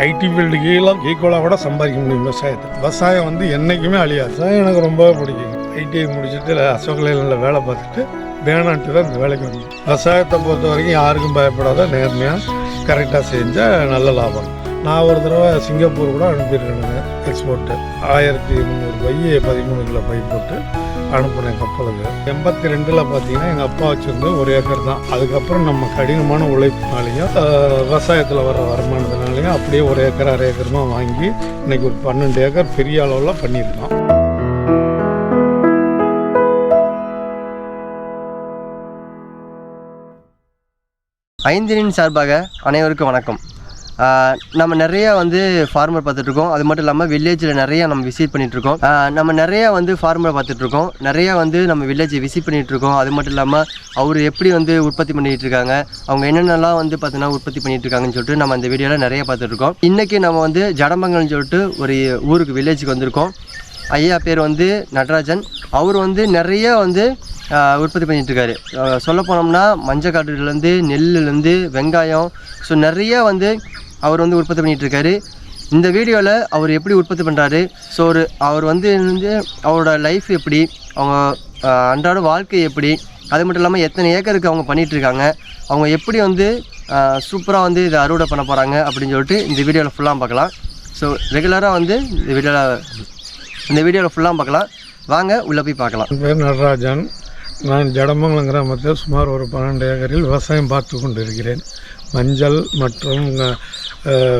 ID ஃபீல்டுக்கு ஈக்குவலாக கூட சம்பாதிக்க முடியும் விவசாயத்தை. விவசாயம் வந்து என்றைக்குமே அழியாது. விவசாயம் எனக்கு ரொம்ப பிடிக்கும். ஐடிஐ முடிச்சுட்டு அசோக் லேலண்டில் வேலை பார்த்துட்டு வேணான்ட்டு தான் இந்த வேலைக்கு வந்து விவசாயத்தை பொறுத்த வரைக்கும் யாருக்கும் பயப்படாத நேர்மையாக கரெக்டாக செஞ்சால் நல்ல லாபம். நான் ஒரு தடவை சிங்கப்பூர் கூட அனுப்பியிருக்கேனுங்க எக்ஸ்போர்ட்டு. 1300 பை 13 கிலோ பை போட்டு அனுப்புனேன் கப்பலுக்கு. 82 பார்த்தீங்கன்னா எங்கள் அப்பா வச்சுருந்து 1 ஏக்கர் தான். அதுக்கப்புறம் நம்ம கடினமான உழைப்பினாலையும் விவசாயத்தில் வர வருமானத்தினாலையும் அப்படியே 1 ஏக்கர் 1/2 ஏக்கருமா வாங்கி இன்னைக்கு ஒரு 12 ஏக்கர் பெரிய அளவில் பண்ணியிருக்கோம். ஐந்தினின் சார்பாக அனைவருக்கும் வணக்கம். நம்ம நிறையா ஃபார்மர் பார்த்துட்ருக்கோம். அது மட்டும் இல்லாமல் வில்லேஜில் நிறையா நம்ம விசிட் பண்ணிகிட்ருக்கோம். நம்ம நிறையா ஃபார்மர் பார்த்துட்ருக்கோம். நிறையா நம்ம வில்லேஜை விசிட் பண்ணிகிட்ருக்கோம். அது மட்டும் இல்லாமல் அவர் எப்படி உற்பத்தி பண்ணிகிட்ருக்காங்க, அவங்க என்னென்னலாம் பார்த்தீங்கன்னா உற்பத்தி பண்ணிகிட்ருக்காங்கன்னு சொல்லிட்டு நம்ம அந்த வீடியோவில் நிறையா பார்த்துட்ருக்கோம். இன்றைக்கி நம்ம ஜடமங்கல்னு சொல்லிட்டு ஒரு ஊருக்கு வில்லேஜுக்கு வந்திருக்கோம். ஐயா பேர் நடராஜன். அவர் நிறைய உற்பத்தி பண்ணிகிட்ருக்காரு. சொல்ல போனோம்னா மஞ்சக்காட்டுலேருந்து நெல்லுலேருந்து வெங்காயம், ஸோ நிறைய அவர் உற்பத்தி பண்ணிகிட்ருக்காரு. இந்த வீடியோவில் அவர் எப்படி உற்பத்தி பண்ணுறாரு, ஸோ அவர் அவரோட லைஃப் எப்படி, அவங்க அன்றாட வாழ்க்கை எப்படி, அது மட்டும் இல்லாமல் எத்தனை ஏக்கருக்கு அவங்க பண்ணிகிட்ருக்காங்க, அவங்க எப்படி சூப்பராக இதை அறுவடை பண்ண போகிறாங்க அப்படின்னு சொல்லிட்டு இந்த வீடியோவில் ஃபுல்லாக பார்க்கலாம். ஸோ ரெகுலராக இந்த வீடியோவில் ஃபுல்லாக பார்க்கலாம். வாங்க உள்ளே போய் பார்க்கலாம். என் பேர் நடராஜன். நான் ஜடமங்கலம் கிராமத்தில் சுமார் ஒரு 12 ஏக்கரில் விவசாயம் பார்த்து கொண்டு இருக்கிறேன். மஞ்சள் மற்றும்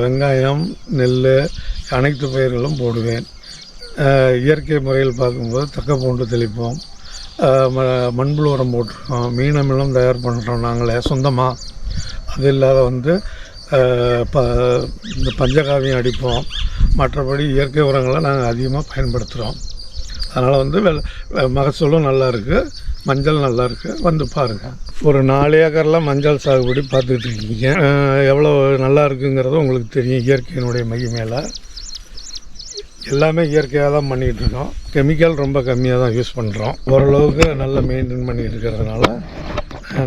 வெங்காயம், நெல் அனைத்து பயிர்களும் போடுவேன். இயற்கை முறையில் பார்க்கும்போது தக்கப்பூண்டு தெளிப்போம், மண்புழு உரம் போட்டிருக்கோம், மீன் அமிலம் தயார் பண்ணுறோம் நாங்களே சொந்தமாக. அது இல்லாத இந்த பஞ்சகாவியம் அடிப்போம். மற்றபடி இயற்கை உரங்களை நாங்கள் அதிகமாக பயன்படுத்துகிறோம். அதனால் மகசூலும் நல்லா இருக்குது, மஞ்சள் நல்லா இருக்குது. பாருங்கள். ஒரு 4 ஏக்கரில் மஞ்சள் சாகுபடி பார்த்துக்கிட்டு இருக்கீங்க. எவ்வளோ நல்லா இருக்குங்கிறது உங்களுக்கு தெரியும். இயற்கையினுடைய மகிமையில் எல்லாமே இயற்கையாக தான் பண்ணிகிட்டு இருக்கோம். கெமிக்கல் ரொம்ப கம்மியாக தான் யூஸ் பண்ணுறோம். ஓரளவுக்கு நல்லா மெயின்டைன் பண்ணிட்டு இருக்கிறதுனால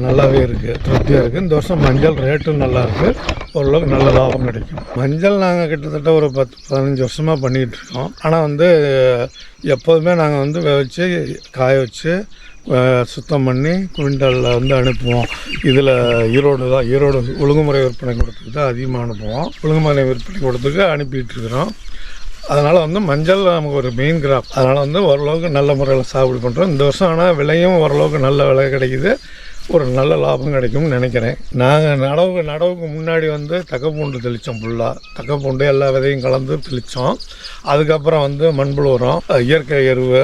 நல்லாவே இருக்குது, திருப்தியாக இருக்குது. இந்த வருஷம் மஞ்சள் ரேட்டும் நல்லா இருக்குது, ஓரளவுக்கு நல்ல லாபம் கிடைக்கும். மஞ்சள் நாங்கள் கிட்டத்தட்ட ஒரு 10-15 வருஷமாக பண்ணிகிட்ருக்கோம். ஆனால் எப்போதுமே நாங்கள் விதைச்சி காய வச்சு சுத்தம் பண்ணி குவிண்டாலில் அனுப்புவோம். இதில் ஈரோடு ஒழுங்குமுறை விற்பனை கொடுத்துக்கு தான் அதிகமாக அனுப்புவோம். ஒழுங்குமுறை விற்பனை கொடுத்துக்கு அனுப்பிட்டுருக்குறோம். அதனால் மஞ்சள் நமக்கு ஒரு மெயின் கிராப். அதனால் ஓரளவுக்கு நல்ல முறையில் சாகுபடி பண்ணுறோம். இந்த வருஷம் ஆனால் விலையும் ஓரளவுக்கு நல்ல விலை கிடைக்குது, ஒரு நல்ல லாபம் கிடைக்கும்னு நினைக்கிறேன். நாங்கள் நடவுக்கு முன்னாடி தக்கப்பூண்டு தெளித்தோம். ஃபுல்லாக தக்கப்பூண்டு எல்லா விதையும் கலந்து தெளித்தோம். அதுக்கப்புறம் மண்புழு உரம், இயற்கை எருவு,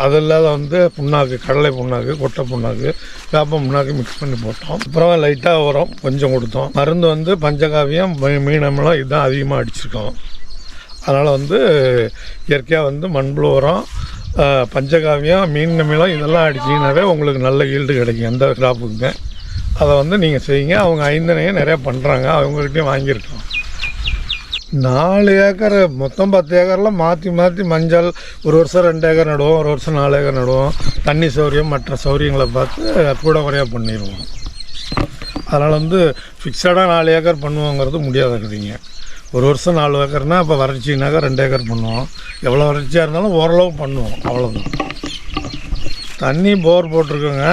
அது இல்லாத புண்ணாக்கு, கடலை புண்ணாக்கு, கொட்டை புண்ணாக்கு, வேப்ப புண்ணாக்கு மிக்ஸ் பண்ணி போட்டோம். அப்புறம் லைட்டாக உரம் கொஞ்சம் கொடுத்தோம். மருந்து பஞ்சகாவியம், மீன் அமிலம் இதுதான் அதிகமாக அடிச்சிருக்கோம். அதனால் இயற்கையாக மண்புழு உரம், பஞ்சகாவியம், மீன் அமிலம் இதெல்லாம் அடிச்சிங்கனாவே உங்களுக்கு நல்ல ஈல்டு கிடைக்கும் எந்த கிராப்புக்குங்க. அதை நீங்கள் செய்யுங்க. அவங்க 5 நிறையா பண்ணுறாங்க, அவங்ககிட்டையும் வாங்கியிருக்கோம். 4 ஏக்கர் மொத்தம் 10 ஏக்கரில் மாற்றி மஞ்சள் ஒரு வருஷம் 2 ஏக்கர் நடுவோம், ஒரு வருஷம் 4 ஏக்கர் நடுவோம். தண்ணி சௌரியம் மற்ற சௌரியங்களை பார்த்து கூட குறையாக பண்ணிடுவோம். அதனால் ஃபிக்ஸடாக 4 ஏக்கர் பண்ணுவோங்கிறது முடியாதுங்க. ஒரு வருஷம் 4 ஏக்கர்னால் இப்போ வறட்சினாக்கா 2 ஏக்கர் பண்ணுவோம். எவ்வளோ வறட்சியாக இருந்தாலும் ஓரளவு பண்ணுவோம், அவ்வளோதான். தண்ணி போர் போட்டிருக்கோங்க,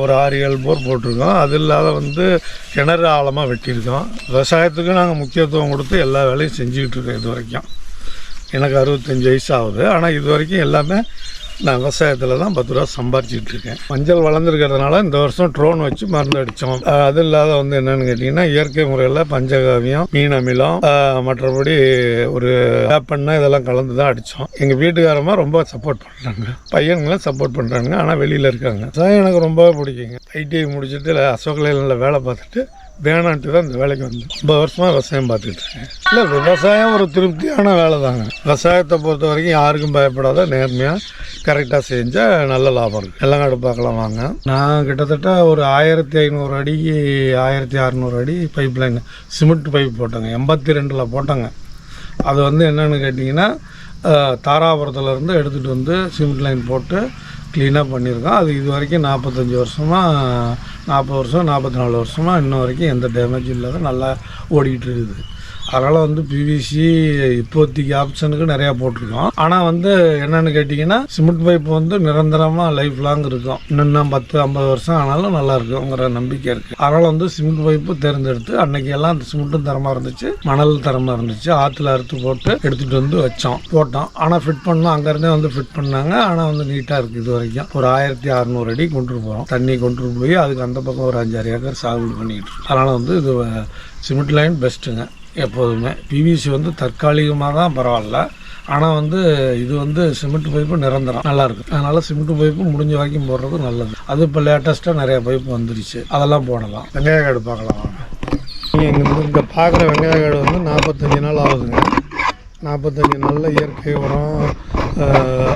ஒரு 6-7 போர் போட்டிருக்கோம். அது இல்லாத கிணறு ஆழமாக வெட்டியிருக்கோம். விவசாயத்துக்கு நாங்கள் முக்கியத்துவம் கொடுத்து எல்லா வேலையும் செஞ்சுக்கிட்டு இருக்கோம். இது வரைக்கும் எனக்கு 65 வயசு ஆகுது. ஆனால் இது வரைக்கும் எல்லாமே நான் விவசாயத்தில் தான் 10 ரூபா சம்பாரிச்சிக்கிட்டு இருக்கேன். மஞ்சள் வளர்ந்துருக்கிறதுனால இந்த வருஷம் ட்ரோன் வச்சு மருந்து அடித்தோம். அது இல்லாத என்னென்னு கேட்டிங்கன்னா இயற்கை முறையில் பஞ்சகாவியம், மீன் அமிலம், மற்றபடி ஒரு வேப்பெண்ணெய் இதெல்லாம் கலந்து தான் அடித்தோம். எங்கள் வீட்டுக்காரமாக ரொம்ப சப்போர்ட் பண்ணுறாங்க, பையன்களும் சப்போர்ட் பண்ணுறாங்க. ஆனால் வெளியில் இருக்காங்க. விவசாயம் எனக்கு ரொம்ப பிடிக்குங்க. ஐடிஐ முடிச்சுட்டு அசோக் லேலண்டில் வேலை பார்த்துட்டு வேணான்ட்டு தான் இந்த வேலைக்கு 50 வருஷமாக விவசாயம் பார்த்துட்டு இருக்கேன். இல்லை, விவசாயம் ஒரு திருப்தியான வேலை தாங்க. விவசாயத்தை பொறுத்த வரைக்கும் யாருக்கும் பயப்படாத நேர்மையாக கரெக்டாக செஞ்சால் நல்ல லாபம் இருக்குது. வெள்ளங்காடு பார்க்கலாம் வாங்க. நான் கிட்டத்தட்ட ஒரு 1500 அடிக்கு 1600 அடி பைப் லைன் சிமெண்ட் பைப் போட்டேங்க. 82 போட்டேங்க. அது என்னென்னு கேட்டிங்கன்னா தாராபுரத்துலேருந்து எடுத்துகிட்டு சிமெண்ட் லைன் போட்டு க்ளீனாக பண்ணியிருக்கோம். அது இது வரைக்கும் 45 வருஷமாக 40 வருஷம் 44 வருஷமாக இன்ன வரைக்கும் எந்த டேமேஜும் இல்லாத நல்லா ஓடிக்கிட்டு இருக்குது. அதனால் வந்து பிவிசி இப்போதைக்கு ஆப்ஷனுக்கு நிறையா போட்டிருக்கோம். ஆனால் வந்து என்னென்னு கேட்டிங்கன்னா சிமெண்ட் பைப் வந்து நிரந்தரமாக லைஃப் லாங் இருக்கும். இன்னும் 10-50 வருஷம் ஆனாலும் நல்லா இருக்குங்கிற நம்பிக்கை இருக்குது. அதனால் வந்து சிமெண்ட் பைப்பு தேர்ந்தெடுத்து அன்னைக்கு எல்லாம் அந்த சிமெண்ட்டும் தரமாக இருந்துச்சு, மணல் தரமாக இருந்துச்சு. ஆற்றுல அறுத்து போட்டு எடுத்துகிட்டு வந்து போட்டோம். ஆனால் ஃபிட் பண்ணோம், அங்கேருந்தே வந்து ஃபிட் பண்ணாங்க. ஆனால் வந்து நீட்டாக இருக்குது. இது வரைக்கும் ஒரு 1600 அடி கொண்டு போகிறோம். தண்ணி கொண்டு போய் அதுக்கு அந்த பக்கம் ஒரு 5-6 ஏக்கர் சாகுபடி பண்ணிக்கிட்டு இருக்கோம். அதனால் வந்து இது சிமெண்ட் லைன் பெஸ்ட்டுங்க. எப்போதுமே பிவிசி வந்து தற்காலிகமாக தான் பரவாயில்ல. ஆனால் வந்து இது வந்து சிமெண்ட் பைப்பு நிரந்தரம் நல்லாயிருக்கும். அதனால் சிமெண்ட் பைப்பு முடிஞ்ச வரைக்கும் போடுறது நல்லது. அது இப்போ லேட்டஸ்ட்டாக நிறையா பைப்பு வந்துருச்சு, அதெல்லாம் போடலாம். வெங்காய காடு பார்க்கலாம் வாங்க. நீங்கள் இங்கே பார்க்குற வெங்காய காடு வந்து 45 நாள் ஆகுதுங்க. 45 நாளில் இயற்கை உரம்,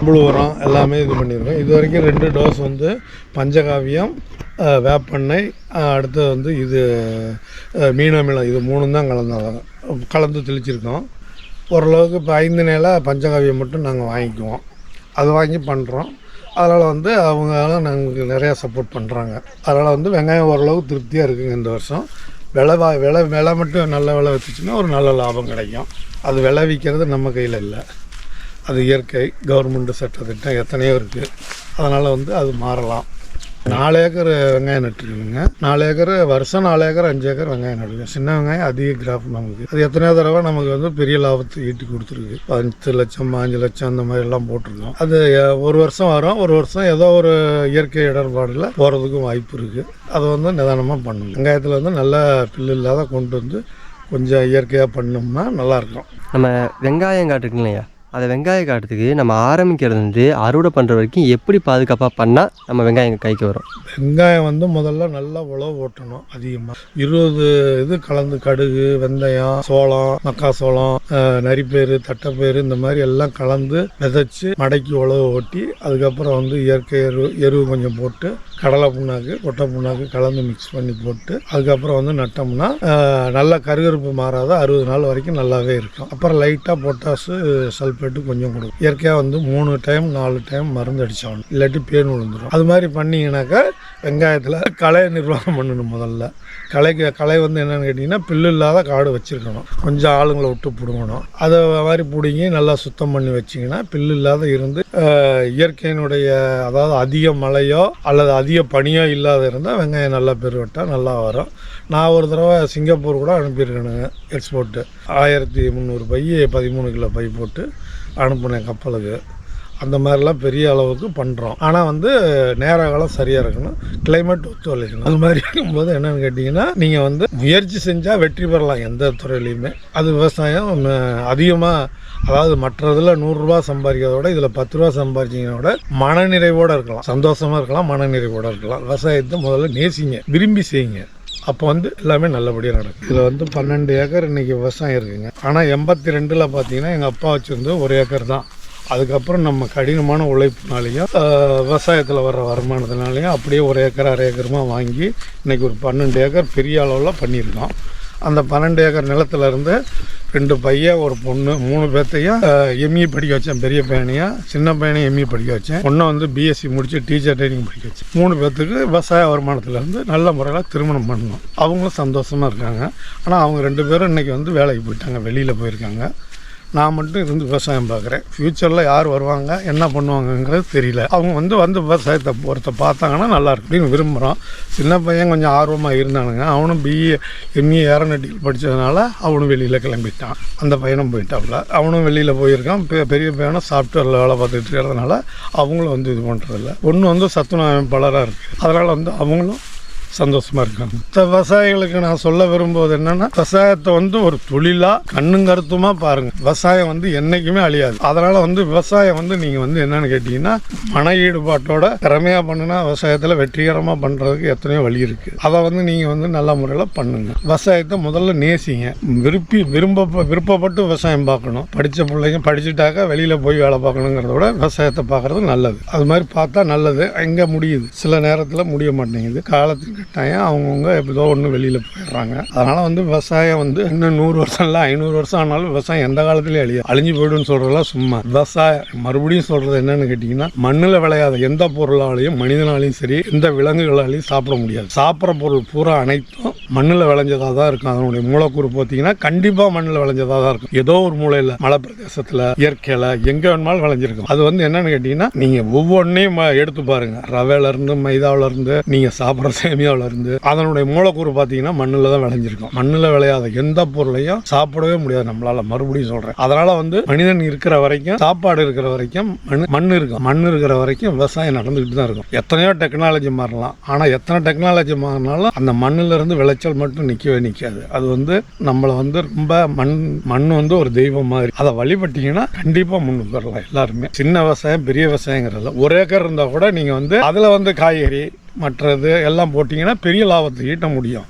புழு உரம் எல்லாமே இது பண்ணியிருக்கோம். இது வரைக்கும் 2 டோஸ் வந்து பஞ்சகாவியம், வேப்பெண்ணெய், அடுத்து வந்து இது மீனமிலம், இது 3 தான் கலந்து தெளிச்சிருக்கோம். ஓரளவுக்கு இப்போ 5 நாளாக பஞ்சகாவியம் மட்டும் நாங்கள் வாங்கிக்குவோம். அது வாங்கி பண்ணுறோம். அதனால் வந்து அவங்களாம் நாங்களுக்கு நிறையா சப்போர்ட் பண்ணுறாங்க. அதனால் வந்து வெங்காயம் ஓரளவுக்கு திருப்தியாக இருக்குங்க. இந்த வருஷம் விலை மட்டும் நல்ல விலை வச்சுச்சுன்னா ஒரு நல்ல லாபம் கிடைக்கும். அது விளைவிக்கிறது நம்ம கையில் இல்லை, அது இயற்கை, கவர்மெண்ட் சட்டத்திட்டம் எத்தனையோ இருக்குது. அதனால் வந்து அது மாறலாம். 4 ஏக்கர் வெங்காயம் நட்டுருக்குங்க. 4 ஏக்கர் வருஷம் 4 ஏக்கர் 5 ஏக்கர் வெங்காயம் நடுங்க. சின்ன வெங்காயம் அதிக கிராஃப் நமக்கு. அது எத்தனையோ தடவை நமக்கு வந்து பெரிய லாபத்தை ஈட்டி கொடுத்துருக்கு. 10 லட்சம் 5 லட்சம் அந்த மாதிரிலாம் போட்டிருக்கோம். அது ஒரு வருஷம் வரும், ஒரு வருஷம் ஏதோ ஒரு இயற்கை இடர்பாடில் போகிறதுக்கும் வாய்ப்பு இருக்குது. அதை வந்து நிதானமாக பண்ணணும். வெங்காயத்தில் வந்து நல்ல பில்லு இல்லாத கொண்டு வந்து கொஞ்சம் இயற்கையாக பண்ணோம்னா நல்லாயிருக்கும். நம்ம வெங்காயம் காட்டுருக்குங்க இல்லையா, அதை வெங்காய காட்டுறதுக்கு நம்ம ஆரம்பிக்கிறது வந்து அறுவடை பண்ணுற வரைக்கும் எப்படி பாதுகாப்பாக பண்ணால் நம்ம வெங்காயம் கைக்கு வரும்? வெங்காயம் வந்து முதல்ல நல்லா உழவு ஓட்டணும். அதிகமாக 20 இது கலந்து கடுகு, வெந்தயம், சோளம், மக்காசோளம், நரிப்பயிறு, தட்டைப்பயிறு இந்த மாதிரி எல்லாம் கலந்து விதைச்சி மடக்கி உழவு ஓட்டி அதுக்கப்புறம் வந்து இயற்கை எருவு கொஞ்சம் போட்டு கடலை புண்ணாக்கு, கொட்டை புண்ணாக்கு கலந்து மிக்ஸ் பண்ணி போட்டு அதுக்கப்புறம் வந்து நட்டோம்னா நல்லா கருகருப்பு மாறாத 60 நாள் வரைக்கும் நல்லாவே இருக்கும். அப்புறம் லைட்டாக பொட்டாசு, சல்ஃபேட்டு கொஞ்சம் கொடுக்கும். இயற்கையாக வந்து 3 டைம் 4 டைம் மருந்து அடிச்சாகணும், இல்லாட்டி பேன் விழுந்துடும். அது மாதிரி பண்ணிங்கனாக்கா வெங்காயத்தில் களை நிர்வாகம் பண்ணணும். முதல்ல களை வந்து என்னென்னு கேட்டிங்கன்னா பில்லு இல்லாத காடு வச்சுருக்கணும். கொஞ்சம் ஆளுங்களை விட்டு பிடுங்கணும். அதை மாதிரி பிடுங்கி நல்லா சுத்தம் பண்ணி வச்சிங்கன்னா பில்லு இல்லாத இருந்து இயற்கையினுடைய அதாவது அதிக மழையோ அல்லது அதிக பனியோ இல்லாத இருந்தால் வெங்காயம் நல்லா பெருவட்டால் நல்லா வரும். நான் ஒரு தடவை சிங்கப்பூர் கூட அனுப்பியிருக்கேனுங்க எக்ஸ்போர்ட்டு. 1300 பை 13 கிலோ பை போட்டு அனுப்புனேன் கப்பலுக்கு. அந்த மாதிரிலாம் பெரிய அளவுக்கு பண்ணுறோம். ஆனால் வந்து நேர காலம் சரியாக இருக்கணும், கிளைமேட் ஒத்துழைக்கணும். அது மாதிரி இருக்கும்போது என்னென்னு கேட்டிங்கன்னா நீங்கள் வந்து முயற்சி செஞ்சால் வெற்றி பெறலாம் எந்த துறையிலையுமே. அது விவசாயம் அதிகமாக, அதாவது மற்றதில் 100 ரூபா சம்பாதிக்கிறத விட இதில் 10 ரூபா சம்பாதிச்சிங்கனோட மனநிறைவோடு இருக்கலாம், சந்தோஷமாக இருக்கலாம், மனநிறைவோடு இருக்கலாம். விவசாயத்தை முதல்ல நேசிங்க, விரும்பி செய்யுங்க. அப்போ வந்து எல்லாமே நல்லபடியாக நடக்கும். இதில் வந்து 12 ஏக்கர் இன்றைக்கி விவசாயம் இருக்குங்க. ஆனால் 82 பார்த்தீங்கன்னா எங்கள் அப்பா வச்சுருந்து 1 ஏக்கர் தான். அதுக்கப்புறம் நம்ம கடினமான உழைப்புனாலையும் விவசாயத்தில் வர்ற வருமானத்தினாலையும் அப்படியே 1 ஏக்கர் 1/2 ஏக்கருமாக வாங்கி இன்றைக்கி ஒரு 12 ஏக்கர் பெரிய அளவில் பண்ணியிருக்கோம். அந்த 12 ஏக்கர் நிலத்தில் இருந்து 2 பையன் ஒரு பொண்ணு 3 பேர்த்தையும் எம்இ படிக்க வச்சேன். பெரிய பையனையும் சின்ன பையனையும் எம்இ படிக்க வச்சேன். பொண்ணை வந்து பிஎஸ்சி முடித்து டீச்சர் ட்ரைனிங் படிக்க வச்சேன். 3 பேர்த்துக்கு விவசாய வருமானத்துலேருந்து நல்ல முறையில் திருமணம் பண்ணணும். அவங்களும் சந்தோஷமாக இருக்காங்க. ஆனால் அவங்க 2 பேரும் இன்றைக்கி வந்து வேலைக்கு போயிட்டாங்க, வெளியில் போயிருக்காங்க. நான் மட்டும் இருந்து விவசாயம் பார்க்குறேன். ஃப்யூச்சரில் யார் வருவாங்க என்ன பண்ணுவாங்கங்கிறது தெரியல. அவங்க வந்து விவசாயத்தை ஒருத்த பார்த்தாங்கன்னா நல்லாயிருக்கும் அப்படின்னு விரும்புகிறோம். சின்ன பையன் கொஞ்சம் ஆர்வமாக இருந்தானுங்க. அவனும் பிஏ எம்இ ஏரோநாட்டிக்கல் படித்ததுனால அவனும் வெளியில் கிளம்பிட்டான். அந்த பையனும் போயிட்டாப்புல, அவனும் வெளியில் போயிருக்கான். பெரிய பையனும் சாஃப்ட்வேரில் வேலை பார்த்துட்டு இருக்கிறதுனால அவங்களும் வந்து இது பண்ணுறதில்ல. ஒன்று வந்து சத்துணவு அமைப்பாளராக இருக்குது. அதனால் வந்து அவங்களும் சந்தோஷமாக இருக்காங்க. விவசாயிகளுக்கு நான் சொல்ல விரும்புவது என்னன்னா, விவசாயத்தை வந்து ஒரு தொழிலாக கண்ணும் கருத்துமாக பாருங்கள். விவசாயம் வந்து என்றைக்குமே அழியாது. அதனால் வந்து விவசாயம் வந்து நீங்கள் வந்து என்னென்னு கேட்டிங்கன்னா மன ஈடுபாட்டோட திறமையாக பண்ணுனா விவசாயத்தில் வெற்றிகரமாக பண்ணுறதுக்கு எத்தனையோ வழி இருக்குது. அதை வந்து நீங்கள் வந்து நல்ல முறையில் பண்ணுங்கள். விவசாயத்தை முதல்ல நேசிங்க. விருப்பப்பட்டு விவசாயம் பார்க்கணும். படித்த பிள்ளைங்க படிச்சுட்டாக்கா வெளியில் போய் வேலை பார்க்கணுங்கிறத விட விவசாயத்தை பார்க்குறது நல்லது. அது மாதிரி பார்த்தா நல்லது. எங்கே முடியுது, சில நேரத்தில் முடிய மாட்டேங்குது. காலத்துக்கு கட்டாயம் அவங்கவுங்க எப்படிதோ ஒன்று வெளியில் போயிடுறாங்க. அதனால் வந்து விவசாயம் வந்து இன்னும் 100 வருஷம் இல்லை 500 வருஷம் ஆனாலும் விவசாயம் எந்த காலத்துலேயும் அழிஞ்சு போய்டுன்னு சொல்கிறதெல்லாம் சும்மா. விவசாயம் மறுபடியும் சொல்கிறது என்னன்னு கேட்டிங்கன்னா, மண்ணில் விளையாத எந்த பொருளாலையும் மனிதனாலையும் சரி எந்த விலங்குகளாலையும் சாப்பிட முடியாது. சாப்பிட்ற பொருள் பூரா அனைத்தும் மண்ணில் விளைஞ்சதாக தான் இருக்கும். அதனுடைய மூலக்கூறு பார்த்தீங்கன்னா கண்டிப்பாக மண்ணில் விளைஞ்சதாக தான் இருக்கும். ஏதோ ஒரு மூலையில் மலை பிரதேசத்தில் இயற்கையில் எங்கே வேணுமாலும் விளைஞ்சிருக்கும். அது வந்து என்னன்னு கேட்டிங்கன்னா நீங்கள் ஒவ்வொன்றையும் எடுத்து பாருங்கள். ரவையிலேருந்து மைதாவிலேருந்து நீங்கள் சாப்பிட்ற சேமியாவிலேருந்து அதனுடைய மூலக்கூறு பார்த்தீங்கன்னா மண்ணில் தான் விளைஞ்சிருக்கும். மண்ணில் விளையாத எந்த பொருளையும் சாப்பிடவே முடியாது நம்மளால். மறுபடியும் சொல்கிறேன். அதனால் வந்து மனிதன் இருக்கிற வரைக்கும், சாப்பாடு இருக்கிற வரைக்கும் மண் இருக்கும். மண் இருக்கிற வரைக்கும் விவசாயம் நடந்துக்கிட்டு தான் இருக்கும். எத்தனையோ டெக்னாலஜி மாறலாம். ஆனால் எத்தனை டெக்னாலஜி மாறினாலும் அந்த மண்ணிலிருந்து விளைச்சல் மட்டும் நிற்கவே நிற்காது. அது வந்து நம்மளை வந்து ரொம்ப மண் வந்து ஒரு தெய்வம் மாதிரி. அதை வழிபட்டீங்கன்னா கண்டிப்பாக முன்னுக்கு வரலாம் எல்லாருமே. சின்ன விவசாயம் பெரிய விவசாயங்கிறதுல 1 ஏக்கர் இருந்தால் கூட நீங்கள் வந்து அதில் வந்து காய்கறி மற்றது எல்லாம் போட்டிங்கன்னா பெரிய லாபத்தை ஈட்ட முடியும்.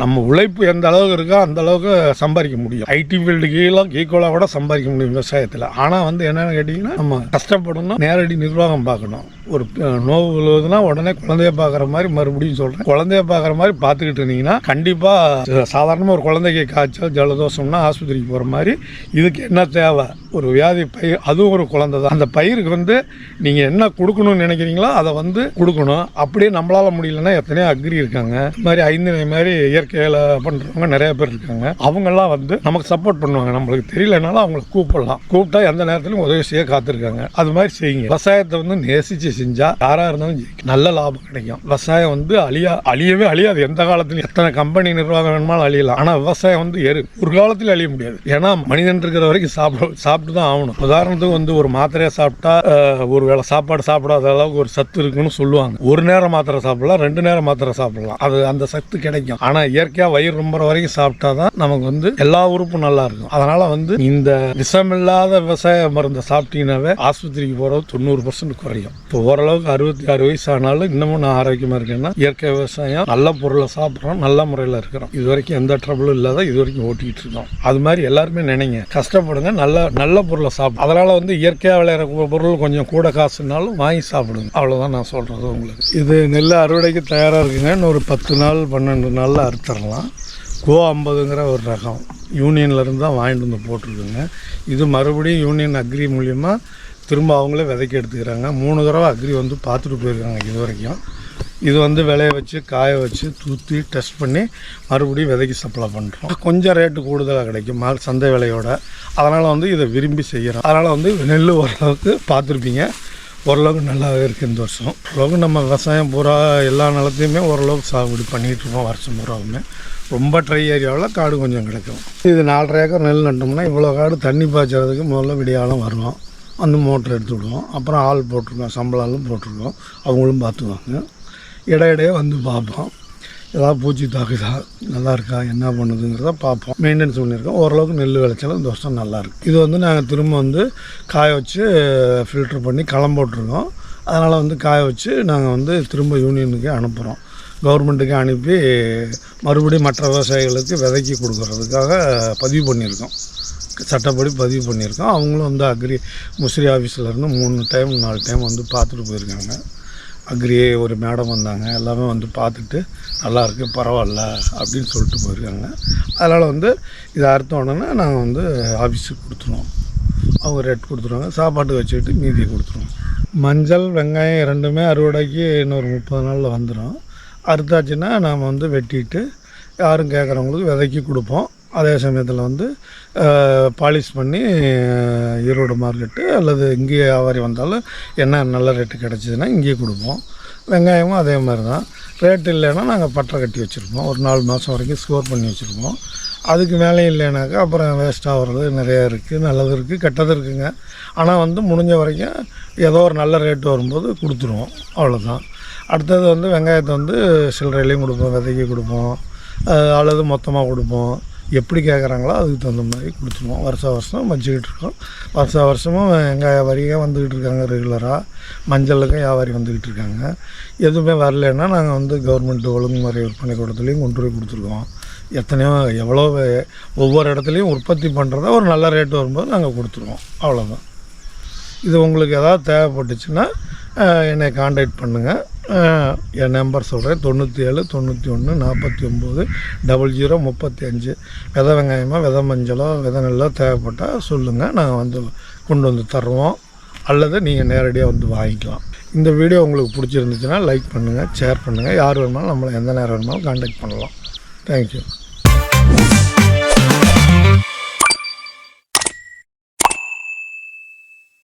நம்ம உழைப்பு எந்த அளவுக்கு இருக்கோ அந்த அளவுக்கு சம்பாதிக்க முடியும். ஐடி ஃபீல்டுக்கு ஈக்குவலாக கூட சம்பாதிக்க முடியும் விவசாயத்தில். ஆனால் வந்து என்னென்னு கேட்டிங்கன்னா நம்ம கஷ்டப்படணும், நேரடி நிர்வாகம் பார்க்கணும். ஒரு நோவு விழுவதுன்னா உடனே குழந்தைய பார்க்குற மாதிரி, மறுபடியும் சொல்கிறேன், குழந்தைய பார்க்குற மாதிரி பார்த்துக்கிட்டு இருந்தீங்கன்னா கண்டிப்பாக சாதாரணமாக ஒரு குழந்தைக்கு காய்ச்சல் ஜலதோஷம்னா ஆஸ்பத்திரிக்கு போகிற மாதிரி இதுக்கு என்ன தேவை, ஒரு வியாதி பயிர், அதுவும் ஒரு குழந்தை தான். அந்த பயிருக்கு வந்து நீங்கள் என்ன கொடுக்கணும்னு நினைக்கிறீங்களோ அதை வந்து கொடுக்கணும். அப்படியே நம்மளால் முடியலன்னா எத்தனையோ அக்ரி இருக்காங்க. இது மாதிரி 5 மாதிரி இயற்கையில் பண்ணுறவங்க நிறைய பேர் இருக்காங்க. அவங்கெல்லாம் வந்து நமக்கு சப்போர்ட் பண்ணுவாங்க. நம்மளுக்கு தெரியலனாலும் அவங்களை கூப்பிடலாம். கூப்பிட்டா எந்த நேரத்திலும் உதவி செய்ய காத்திருக்காங்க. அது மாதிரி செய்யுங்க. விவசாயத்தை வந்து நேசித்து செஞ்சால் யாராக இருந்தாலும் நல்ல லாபம் கிடைக்கும். விவசாயம் வந்து அழியவே அழியாது. எந்த காலத்திலும் எத்தனை கம்பெனி நிர்வாகம் வேணுமாலும் அழியலாம். ஆனால் விவசாயம் வந்து ஒரு காலத்தில் அழிய முடியாது. ஏன்னா மனிதன் இருக்கிற வரைக்கும் சாப்பிட்டு தான் ஆகணும். உதாரணத்துக்கு வந்து ஒரு மாத்திரையை சாப்பிட்டா ஒரு வேளை சாப்பாடு சாப்பிடாத அளவுக்கு ஒரு சத்து இருக்குன்னு சொல்லுவாங்க. ஒரு நேரம் மாத்திரை சாப்பிடலாம், 2 நேரம் மாத்திரை சாப்பிடலாம். அது அந்த சத்து கிடைக்கும். ஆனால் இயற்கையாக வயிறு ரொம்ப வரைக்கும் சாப்பிட்டா தான் நமக்கு வந்து எல்லா உறுப்பும் நல்லா இருக்கும். அதனால வந்து இந்த விஷமில்லாத விவசாய மருந்தை சாப்பிட்டீங்கன்னாவே ஆஸ்பத்திரிக்கு போகிறது 90% குறையும். இப்போ ஓரளவுக்கு 66 வயசு ஆனாலும் இன்னமும் நான் ஆரோக்கியமாக இருக்கேன்னா இயற்கை விவசாயம், நல்ல பொருளை சாப்பிட்றோம், நல்ல முறையில் இருக்கிறோம். இது வரைக்கும் எந்த ட்ரபிளும் இல்லாத இது வரைக்கும் ஓட்டிகிட்டு இருக்கோம். அது மாதிரி எல்லாருமே நினைங்க, கஷ்டப்படுங்க, நல்ல பொருளை சாப்பிடும். அதனால் வந்து இயற்கையாக விளையிற பொருள் கொஞ்சம் கூட காசுனாலும் வாங்கி சாப்பிடுங்க. அவ்வளோதான் நான் சொல்கிறது உங்களுக்கு. இது நெல் அறுவடைக்கு தயாராக இருக்குங்க. இன்னொரு 10 நாள் 12 நாளில் அறுத்துடலாம். கோ 50ங்கிற ஒரு ரகம் யூனியன்லேருந்து தான் வாங்கிட்டு வந்து போட்டிருக்குங்க. இது மறுபடியும் யூனியன் அக்ரி மூலியமாக திரும்ப அவங்களே விதைக்க எடுத்துக்கிறாங்க. 3 தடவை அக்ரி வந்து பார்த்துட்டு போயிருக்காங்க இது வரைக்கும். இது வந்து விளைய வச்சு காய வச்சு தூத்தி டெஸ்ட் பண்ணி மறுபடியும் விதைக்கு சப்ளை பண்ணுறோம். கொஞ்சம் ரேட்டு கூடுதலாக கிடைக்கும் சந்தை விலையோட. அதனால் வந்து இதை விரும்பி செய்கிறோம். அதனால் வந்து நெல் ஓரளவுக்கு பார்த்துருப்பீங்க, ஓரளவுக்கு நல்லாவே இருக்குது இந்த வருஷம். ஓரளவுக்கு நம்ம விவசாயம் பூரா எல்லா நிலத்தையுமே ஓரளவுக்கு சாகுபடி பண்ணிகிட்ருக்கோம். வருஷம் பூராவுமே ரொம்ப ட்ரை ஏரியாவில் காடு கொஞ்சம் கிடைக்கும். இது 4.5 ஏக்கர் நெல் நட்டோம்னா இவ்வளோ காடு தண்ணி பாய்ச்சறதுக்கு முதல்ல விடியாலும் வருவோம். வந்து மோட்டர் எடுத்து விடுவோம். அப்புறம் ஆள் போட்டிருக்கோம், சம்பளாலும் போட்டிருக்கோம். அவங்களும் பார்த்துக்குவாங்க. இடையிடையே வந்து பார்ப்போம், ஏதாவது பூச்சி தாக்குதா, நல்லா இருக்கா, என்ன பண்ணுதுங்கிறத பார்ப்போம். மெயின்டெனன்ஸ் பண்ணியிருக்கோம். ஓரளவுக்கு நெல் விளைச்சல் இந்த வருஷம் நல்லாயிருக்கு. இது வந்து நாங்கள் திரும்ப வந்து காய வச்சு ஃபில்ட்ரு பண்ணி களம் போட்டிருக்கோம். அதனால் வந்து காய வச்சு நாங்கள் வந்து திரும்ப யூனியனுக்கு அனுப்புகிறோம். கவர்மெண்ட்டுக்கு அனுப்பி மறுபடியும் மற்ற விவசாயிகளுக்கு விதைக்கி கொடுக்குறதுக்காக பதிவு பண்ணியிருக்கோம். சட்டப்படி பதிவு பண்ணியிருக்கோம். அவங்களும் வந்து அக்ரி முசிறி ஆஃபீஸிலேருந்து 3 டைம் 4 டைம் வந்து பார்த்துட்டு போயிருக்காங்க. அக்ரியே ஒரு மேடம் வந்தாங்க, எல்லாமே வந்து பார்த்துட்டு நல்லாயிருக்கு, பரவாயில்ல அப்படின்னு சொல்லிட்டு போயிருக்காங்க. அதனால் வந்து இதை அறுத்த உடனே நாங்கள் வந்து ஆஃபீஸுக்கு கொடுத்துருவோம். அவங்க ரேட் கொடுத்துருவாங்க. சாப்பாட்டுக்கு வச்சுக்கிட்டு மீதியை கொடுத்துருவோம். மஞ்சள் வெங்காயம் 2மே அறுவடைக்கு இன்னொரு 30 நாளில் வந்துடும். அறுத்தாச்சுன்னா நாம் வந்து வெட்டிட்டு யாரும் கேட்குறவங்களுக்கு விதைக்கி கொடுப்போம். அதே சமயத்தில் வந்து பாலிஷ் பண்ணி ஈரோடு மார்க்கெட்டு அல்லது இங்கேயே வியாபாரி வந்தாலும் என்ன நல்ல ரேட்டு கிடச்சிதுன்னா இங்கேயே கொடுப்போம். வெங்காயமும் அதே மாதிரி தான். ரேட்டு இல்லைன்னா நாங்கள் பட்டறை கட்டி வச்சுருப்போம். ஒரு 4 மாதம் வரைக்கும் ஸ்டோர் பண்ணி வச்சுருப்போம். அதுக்கு மேலே இல்லைனாக்கா அப்புறம் வேஸ்ட் ஆகிறது நிறையா இருக்குது. நல்லது இருக்குது, கெட்டது இருக்குங்க. ஆனால் வந்து முடிஞ்ச வரைக்கும் ஏதோ ஒரு நல்ல ரேட்டு வரும்போது கொடுத்துருவோம். அவ்வளோதான். அடுத்தது வந்து வெங்காயத்தை வந்து சில்லறையிலையும் கொடுப்போம், விதைக்கி கொடுப்போம், அல்லது மொத்தமாக கொடுப்போம். எப்படி கேட்குறாங்களோ அதுக்கு தகுந்த மாதிரி கொடுத்துருவோம். வருஷம் வச்சுக்கிட்டு இருக்கோம். வருஷமும் வெங்காய வியாபாரியாக வந்துக்கிட்டு இருக்காங்க. ரெகுலராக மஞ்சளுக்கும் வியாபாரி வந்துக்கிட்டு இருக்காங்க. எதுவுமே வரலைன்னா நாங்கள் வந்து கவர்மெண்ட் ஒழுங்குமுறை விற்பனை கூடத்துலேயும் கொண்டு போய் கொடுத்துருக்கோம். எவ்வளோ ஒவ்வொரு இடத்துலையும் உற்பத்தி பண்ணுறதா ஒரு நல்ல ரேட்டு வரும்போது நாங்கள் கொடுத்துருவோம். அவ்வளோதான். இது உங்களுக்கு ஏதாவது தேவைப்பட்டுச்சுன்னா என்னை காண்டாக்ட் பண்ணுங்கள். என் நம்பர் சொல்கிறேன், 97 91 49 00 35. விதை வெங்காயமோ விதை மஞ்சளோ விதை நெல்லோ தேவைப்பட்டால் சொல்லுங்கள், நாங்கள் வந்து கொண்டு வந்து தருவோம். அல்லது நீங்கள் நேரடியாக வந்து வாங்கிக்கலாம். இந்த வீடியோ உங்களுக்கு பிடிச்சிருந்துச்சுன்னா லைக் பண்ணுங்கள், ஷேர் பண்ணுங்கள். யார் வேணுமாலும் நம்மளை எந்த நேரம் வேணுமாலும் காண்டாக்ட் பண்ணலாம். தேங்க்யூ.